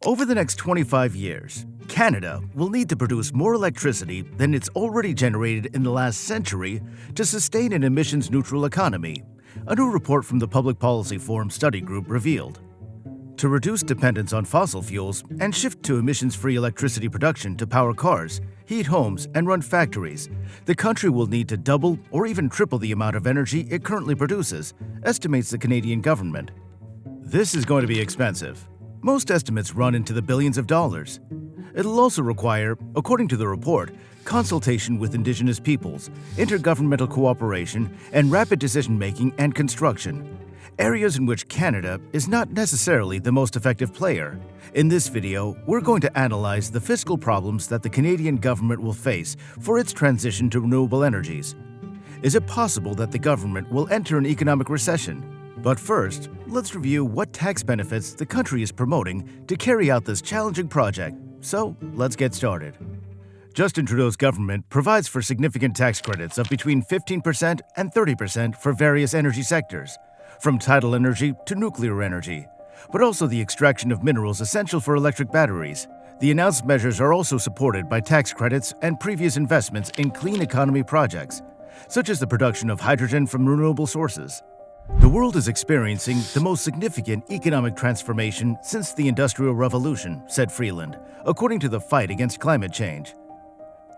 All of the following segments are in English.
Over the next 25 years, Canada will need to produce more electricity than it's already generated in the last century to sustain an emissions-neutral economy, a new report from the Public Policy Forum study group revealed. To reduce dependence on fossil fuels and shift to emissions-free electricity production to power cars, heat homes, and run factories, the country will need to double or even triple the amount of energy it currently produces, estimates the Canadian government. This is going to be expensive. Most estimates run into the billions of dollars. It'll also require, according to the report, consultation with Indigenous peoples, intergovernmental cooperation, and rapid decision-making and construction, areas in which Canada is not necessarily the most effective player. In this video, we're going to analyze the fiscal problems that the Canadian government will face for its transition to renewable energies. Is it possible that the government will enter an economic recession? But first, let's review what tax benefits the country is promoting to carry out this challenging project. So, let's get started. Justin Trudeau's government provides for significant tax credits of between 15% and 30% for various energy sectors, from tidal energy to nuclear energy, but also the extraction of minerals essential for electric batteries. The announced measures are also supported by tax credits and previous investments in clean economy projects, such as the production of hydrogen from renewable sources. The world is experiencing the most significant economic transformation since the Industrial Revolution, said Freeland, according to the fight against climate change.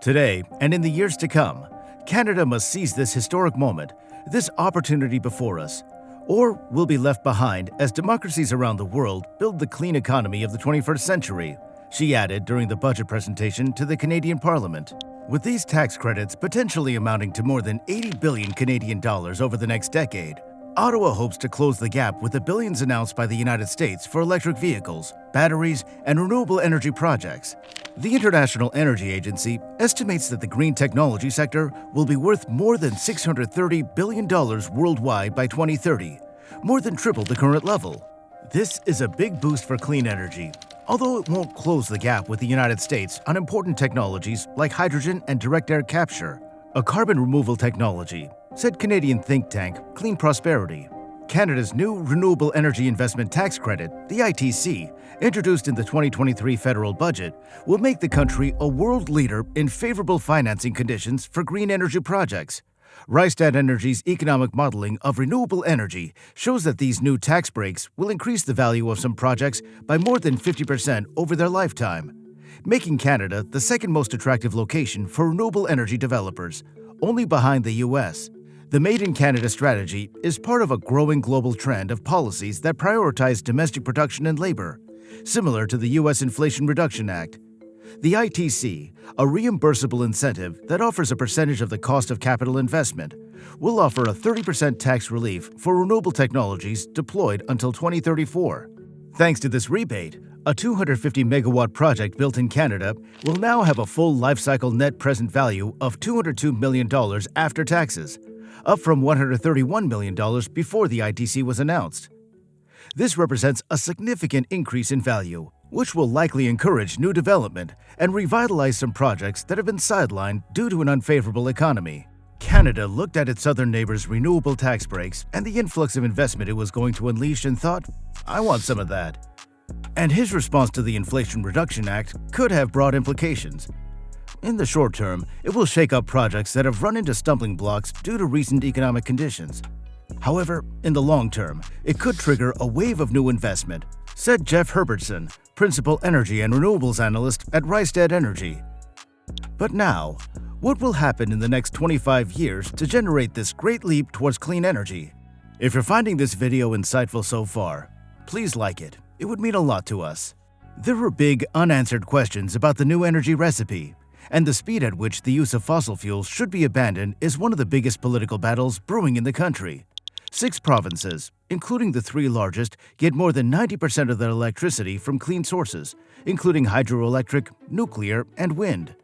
Today, and in the years to come, Canada must seize this historic moment, this opportunity before us, or we'll be left behind as democracies around the world build the clean economy of the 21st century, she added during the budget presentation to the Canadian Parliament. With these tax credits potentially amounting to more than 80 billion Canadian dollars over the next decade, Ottawa hopes to close the gap with the billions announced by the United States for electric vehicles, batteries, and renewable energy projects. The International Energy Agency estimates that the green technology sector will be worth more than $630 billion worldwide by 2030, more than triple the current level. This is a big boost for clean energy, although it won't close the gap with the United States on important technologies like hydrogen and direct air capture, a carbon removal technology, said Canadian think tank Clean Prosperity. Canada's new Renewable Energy Investment Tax Credit, the ITC, introduced in the 2023 federal budget, will make the country a world leader in favorable financing conditions for green energy projects. Rystad Energy's economic modeling of renewable energy shows that these new tax breaks will increase the value of some projects by more than 50% over their lifetime, making Canada the second most attractive location for renewable energy developers, only behind the U.S. The Made in Canada strategy is part of a growing global trend of policies that prioritize domestic production and labor, similar to the U.S. Inflation Reduction Act. The ITC, a reimbursable incentive that offers a percentage of the cost of capital investment, will offer a 30% tax relief for renewable technologies deployed until 2034. Thanks to this rebate, a 250-megawatt project built in Canada will now have a full lifecycle net present value of $202 million after taxes, up from $131 million before the ITC was announced. This represents a significant increase in value, which will likely encourage new development and revitalize some projects that have been sidelined due to an unfavorable economy. Canada looked at its southern neighbor's renewable tax breaks and the influx of investment it was going to unleash and thought, I want some of that. And his response to the Inflation Reduction Act could have broad implications. In the short term, it will shake up projects that have run into stumbling blocks due to recent economic conditions. However, in the long term, it could trigger a wave of new investment, said Jeff Herbertson, Principal Energy and Renewables Analyst at Rystad Energy. But now, what will happen in the next 25 years to generate this great leap towards clean energy? If you're finding this video insightful so far, please like it. It would mean a lot to us. There are big, unanswered questions about the new energy recipe, and the speed at which the use of fossil fuels should be abandoned is one of the biggest political battles brewing in the country. 6 provinces, including the 3 largest, get more than 90% of their electricity from clean sources, including hydroelectric, nuclear, and wind.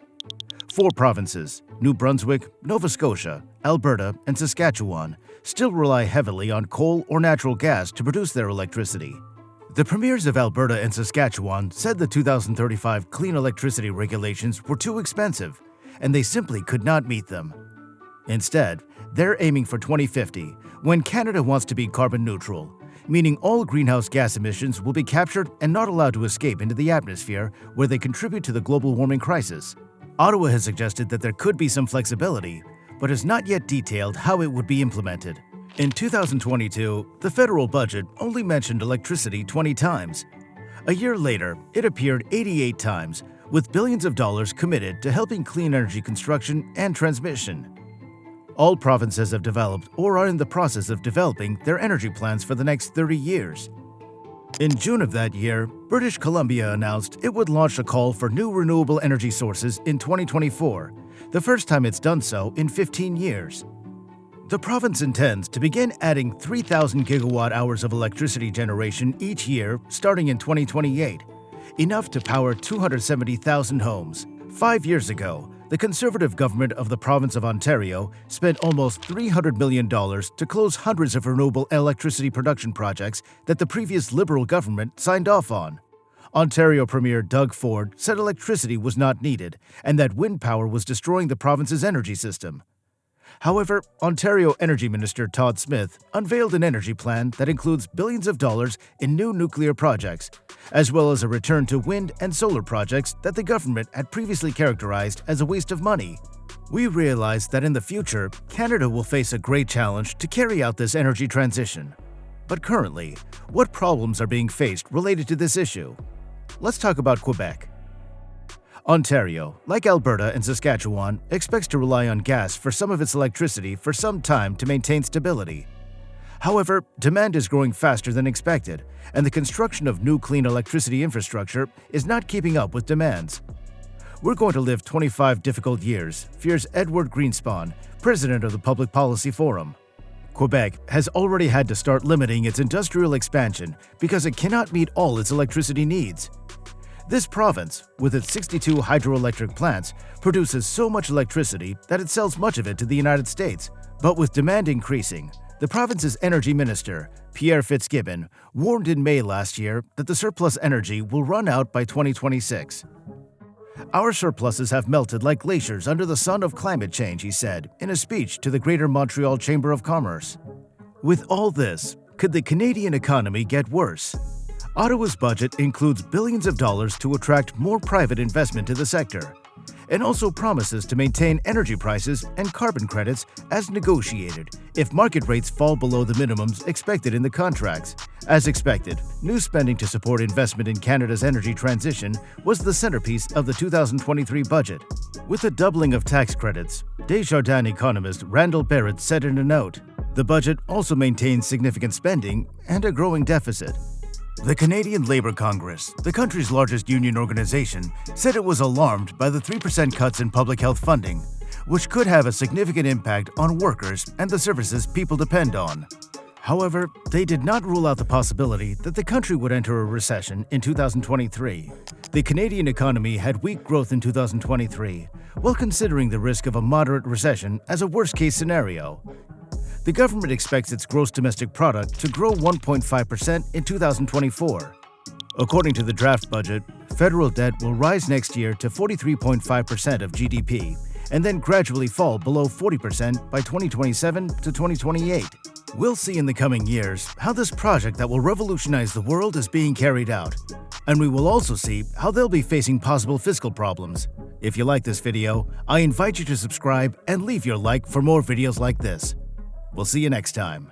4 provinces, New Brunswick, Nova Scotia, Alberta, and Saskatchewan, still rely heavily on coal or natural gas to produce their electricity. The premiers of Alberta and Saskatchewan said the 2035 clean electricity regulations were too expensive, and they simply could not meet them. Instead, they're aiming for 2050, when Canada wants to be carbon neutral, meaning all greenhouse gas emissions will be captured and not allowed to escape into the atmosphere where they contribute to the global warming crisis. Ottawa has suggested that there could be some flexibility, but has not yet detailed how it would be implemented. In 2022, the federal budget only mentioned electricity 20 times. A year later, it appeared 88 times, with billions of dollars committed to helping clean energy construction and transmission. All provinces have developed or are in the process of developing their energy plans for the next 30 years. In June of that year, British Columbia announced it would launch a call for new renewable energy sources in 2024, the first time it's done so in 15 years. The province intends to begin adding 3,000 gigawatt-hours of electricity generation each year starting in 2028, enough to power 270,000 homes. 5 years ago, the Conservative government of the province of Ontario spent almost $300 million to close hundreds of renewable electricity production projects that the previous Liberal government signed off on. Ontario Premier Doug Ford said electricity was not needed and that wind power was destroying the province's energy system. However, Ontario Energy Minister Todd Smith unveiled an energy plan that includes billions of dollars in new nuclear projects, as well as a return to wind and solar projects that the government had previously characterized as a waste of money. We realize that in the future, Canada will face a great challenge to carry out this energy transition. But currently, what problems are being faced related to this issue? Let's talk about Quebec. Ontario, like Alberta and Saskatchewan, expects to rely on gas for some of its electricity for some time to maintain stability. However, demand is growing faster than expected, and the construction of new clean electricity infrastructure is not keeping up with demands. We're going to live 25 difficult years, fears Edward Greenspan, president of the Public Policy Forum. Quebec has already had to start limiting its industrial expansion because it cannot meet all its electricity needs. This province, with its 62 hydroelectric plants, produces so much electricity that it sells much of it to the United States. But with demand increasing, the province's energy minister, Pierre Fitzgibbon, warned in May last year that the surplus energy will run out by 2026. Our surpluses have melted like glaciers under the sun of climate change, he said in a speech to the Greater Montreal Chamber of Commerce. With all this, could the Canadian economy get worse? Ottawa's budget includes billions of dollars to attract more private investment to the sector, and also promises to maintain energy prices and carbon credits as negotiated if market rates fall below the minimums expected in the contracts. As expected, new spending to support investment in Canada's energy transition was the centerpiece of the 2023 budget. With a doubling of tax credits, Desjardins economist Randall Barrett said in a note, the budget also maintains significant spending and a growing deficit. The Canadian Labour Congress, the country's largest union organization, said it was alarmed by the 3% cuts in public health funding, which could have a significant impact on workers and the services people depend on. However, they did not rule out the possibility that the country would enter a recession in 2023. The Canadian economy had weak growth in 2023, while considering the risk of a moderate recession as a worst-case scenario. The government expects its gross domestic product to grow 1.5% in 2024. According to the draft budget, federal debt will rise next year to 43.5% of GDP and then gradually fall below 40% by 2027 to 2028. We'll see in the coming years how this project that will revolutionize the world is being carried out. And we will also see how they'll be facing possible fiscal problems. If you like this video, I invite you to subscribe and leave your like for more videos like this. We'll see you next time.